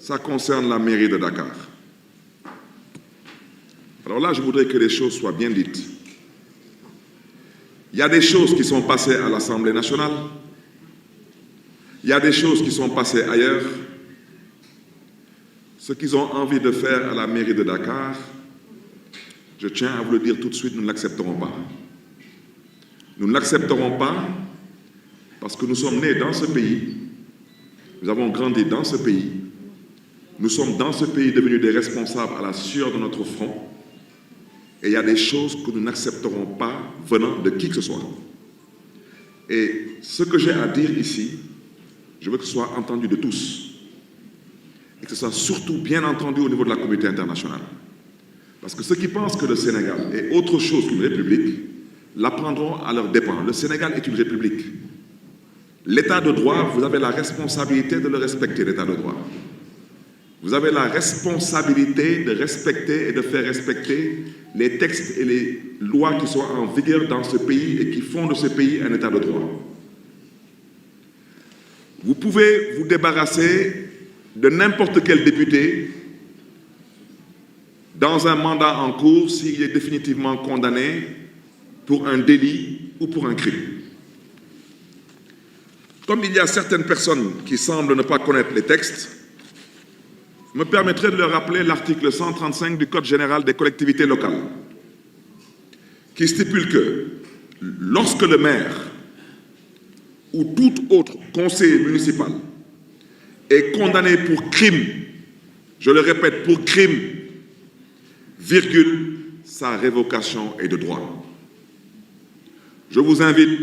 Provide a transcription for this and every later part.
ça concerne la mairie de Dakar. Alors là, je voudrais que les choses soient bien dites. Il y a des choses qui sont passées à l'Assemblée nationale. Il y a des choses qui sont passées ailleurs. Ce qu'ils ont envie de faire à la mairie de Dakar, je tiens à vous le dire tout de suite, nous ne l'accepterons pas. Nous ne l'accepterons pas parce que nous sommes nés dans ce pays, nous avons grandi dans ce pays, nous sommes dans ce pays devenus des responsables à la sueur de notre front, et il y a des choses que nous n'accepterons pas venant de qui que ce soit. Et ce que j'ai à dire ici, je veux que ce soit entendu de tous, et que ce soit surtout bien entendu au niveau de la communauté internationale. Parce que ceux qui pensent que le Sénégal est autre chose qu'une république, l'apprendront à leurs dépens. Le Sénégal est une république. L'état de droit, vous avez la responsabilité de le respecter, l'état de droit. Vous avez la responsabilité de respecter et de faire respecter les textes et les lois qui sont en vigueur dans ce pays et qui font de ce pays un état de droit. Vous pouvez vous débarrasser de n'importe quel député dans un mandat en cours s'il est définitivement condamné pour un délit ou pour un crime. Comme il y a certaines personnes qui semblent ne pas connaître les textes, je me permettrai de leur rappeler l'article 135 du Code général des collectivités locales, qui stipule que lorsque le maire ou tout autre conseiller municipal est condamné pour crime, je le répète, pour crime, virgule, sa révocation est de droit. Je vous invite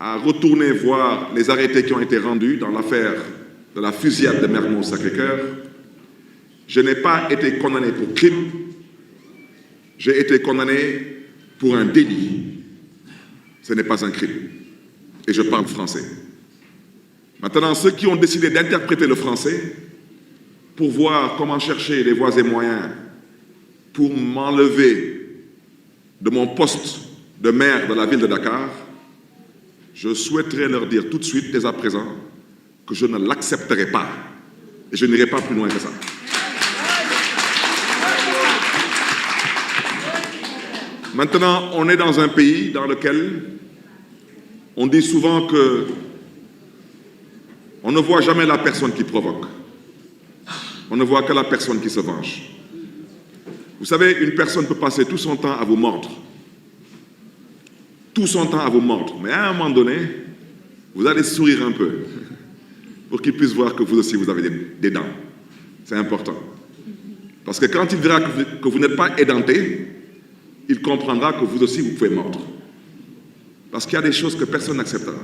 à retourner voir les arrêtés qui ont été rendus dans l'affaire de la fusillade de Mermoz-Sacré-Cœur. Je n'ai pas été condamné pour crime, j'ai été condamné pour un délit. Ce n'est pas un crime. Et je parle français. Maintenant, ceux qui ont décidé d'interpréter le français pour voir comment chercher les voies et moyens pour m'enlever de mon poste de maire de la ville de Dakar, je souhaiterais leur dire tout de suite, dès à présent, que je ne l'accepterai pas. Et je n'irai pas plus loin que ça. Maintenant, on est dans un pays dans lequel on dit souvent que on ne voit jamais la personne qui provoque. On ne voit que la personne qui se venge. Vous savez, une personne peut passer tout son temps à vous mordre. Tout son temps à vous mordre. Mais à un moment donné, vous allez sourire un peu pour qu'il puisse voir que vous aussi, vous avez des dents. C'est important. Parce que quand il verra que vous n'êtes pas édenté, il comprendra que vous aussi, vous pouvez mordre. Parce qu'il y a des choses que personne n'acceptera.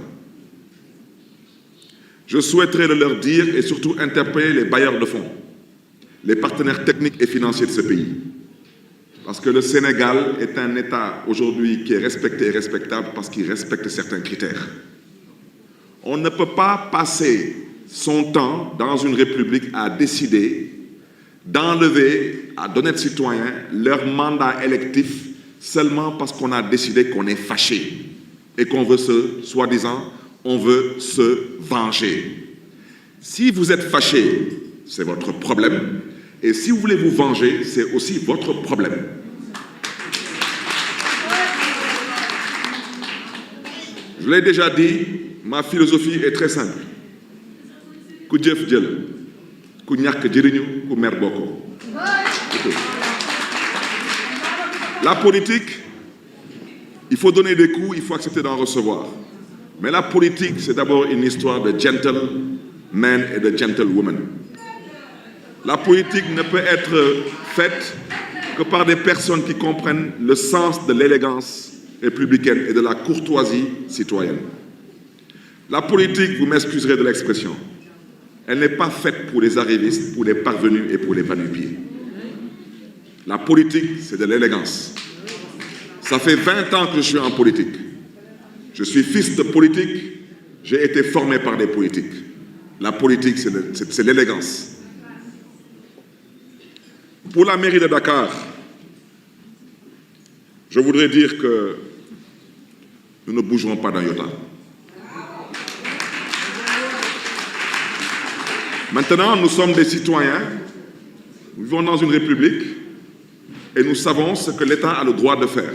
Je souhaiterais leur dire et surtout interpeller les bailleurs de fonds, les partenaires techniques et financiers de ce pays. Parce que le Sénégal est un État aujourd'hui qui est respecté et respectable parce qu'il respecte certains critères. On ne peut pas passer son temps dans une république à décider d'enlever à d'honnêtes citoyens leur mandat électif seulement parce qu'on a décidé qu'on est fâché et qu'on veut soi-disant, on veut se venger. Si vous êtes fâché, c'est votre problème. Et si vous voulez vous venger, c'est aussi votre problème. Je l'ai déjà dit, ma philosophie est très simple. Ku jëf jël, ku ñàkk jëriñu, ku mer bokko. La politique, il faut donner des coups, il faut accepter d'en recevoir. Mais la politique, c'est d'abord une histoire de gentlemen et de gentlewomen. La politique ne peut être faite que par des personnes qui comprennent le sens de l'élégance républicaine et de la courtoisie citoyenne. La politique, vous m'excuserez de l'expression, elle n'est pas faite pour les arrivistes, pour les parvenus et pour les va-nu-pieds. La politique, c'est de l'élégance. Ça fait 20 ans que je suis en politique. Je suis fils de politique, j'ai été formé par des politiques. La politique, c'est l'élégance. Pour la mairie de Dakar, je voudrais dire que nous ne bougerons pas d'un iota. Maintenant, nous sommes des citoyens, nous vivons dans une république et nous savons ce que l'État a le droit de faire.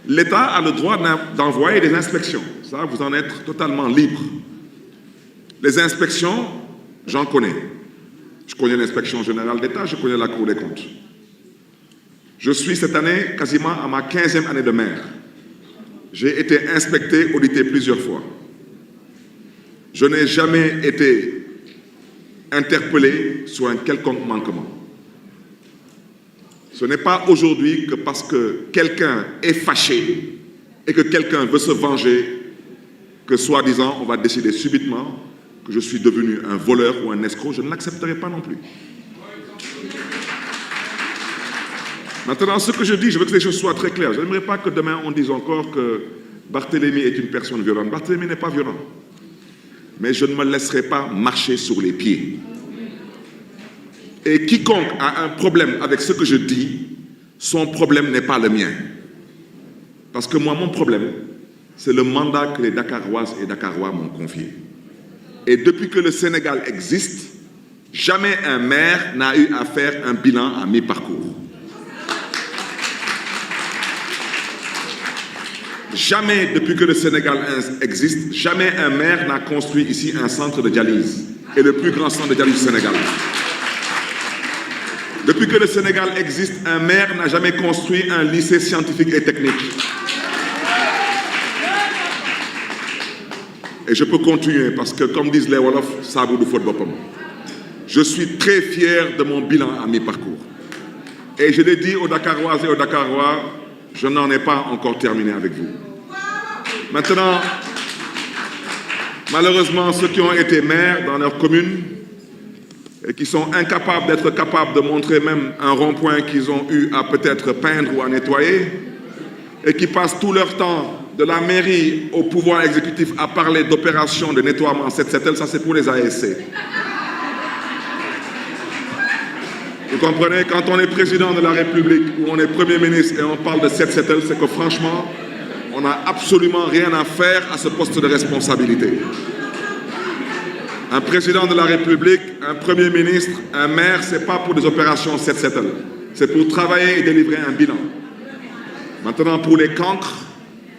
L'État a le droit d'envoyer des inspections. Ça, vous en êtes totalement libre. Les inspections, j'en connais. Je connais l'inspection générale d'État, je connais la Cour des comptes. Je suis cette année quasiment à ma 15e année de maire. J'ai été inspecté, audité plusieurs fois. Je n'ai jamais été interpellé sur un quelconque manquement. Ce n'est pas aujourd'hui que parce que quelqu'un est fâché et que quelqu'un veut se venger que, soi-disant, on va décider subitement que je suis devenu un voleur ou un escroc. Je ne l'accepterai pas non plus. Maintenant, ce que je dis, je veux que les choses soient très claires. Je n'aimerais pas que demain on dise encore que Barthélémy est une personne violente. Barthélémy n'est pas violent. Mais je ne me laisserai pas marcher sur les pieds. Et quiconque a un problème avec ce que je dis, son problème n'est pas le mien. Parce que moi, mon problème, c'est le mandat que les Dakaroises et Dakarois m'ont confié. Et depuis que le Sénégal existe, jamais un maire n'a eu à faire un bilan à mi-parcours. Jamais, depuis que le Sénégal existe, jamais un maire n'a construit ici un centre de dialyse. Et le plus grand centre de dialyse du Sénégal. Depuis que le Sénégal existe, un maire n'a jamais construit un lycée scientifique et technique. Et je peux continuer parce que, comme disent les Wolofs, ça vaut du faute bopam. Je suis très fier de mon bilan à mi-parcours. Et je l'ai dit aux Dakaroises et aux Dakarois, je n'en ai pas encore terminé avec vous. Maintenant, malheureusement, ceux qui ont été maires dans leur commune et qui sont incapables d'être capables de montrer même un rond-point qu'ils ont eu à peut-être peindre ou à nettoyer, et qui passent tout leur temps de la mairie au pouvoir exécutif à parler d'opérations de nettoiement 7-7L, ça c'est pour les ASC. Vous comprenez, quand on est président de la République ou on est Premier ministre et on parle de 7-7L, c'est que franchement, on n'a absolument rien à faire à ce poste de responsabilité. Un président de la République, un Premier ministre, un maire, ce n'est pas pour des opérations 7-7L. C'est pour travailler et délivrer un bilan. Maintenant, pour les cancres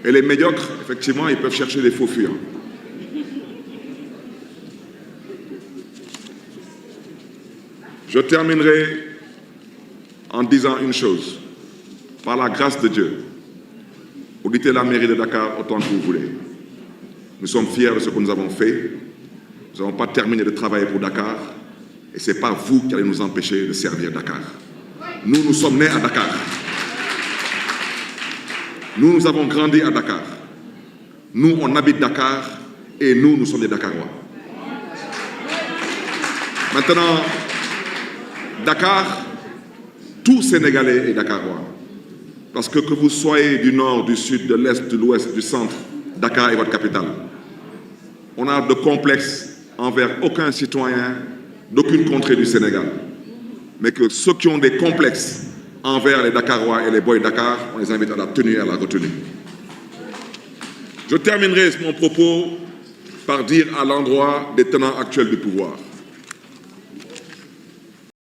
et les médiocres, effectivement, ils peuvent chercher des faux fuyants. Je terminerai en disant une chose. Par la grâce de Dieu, auditez la mairie de Dakar autant que vous voulez. Nous sommes fiers de ce que nous avons fait. Nous n'avons pas terminé de travailler pour Dakar. Et ce n'est pas vous qui allez nous empêcher de servir Dakar. Nous, nous sommes nés à Dakar. Nous, nous avons grandi à Dakar. Nous, on habite Dakar et nous, nous sommes des Dakarois. Maintenant, Dakar, tout Sénégalais est Dakarois. Parce que vous soyez du nord, du sud, de l'est, de l'ouest, du centre, Dakar est votre capitale. On a de complexe envers aucun citoyen d'aucune contrée du Sénégal. Mais que ceux qui ont des complexes envers les Dakarois et les boys Dakar, on les invite à la tenue et à la retenue. Je terminerai mon propos par dire à l'endroit des tenants actuels du pouvoir.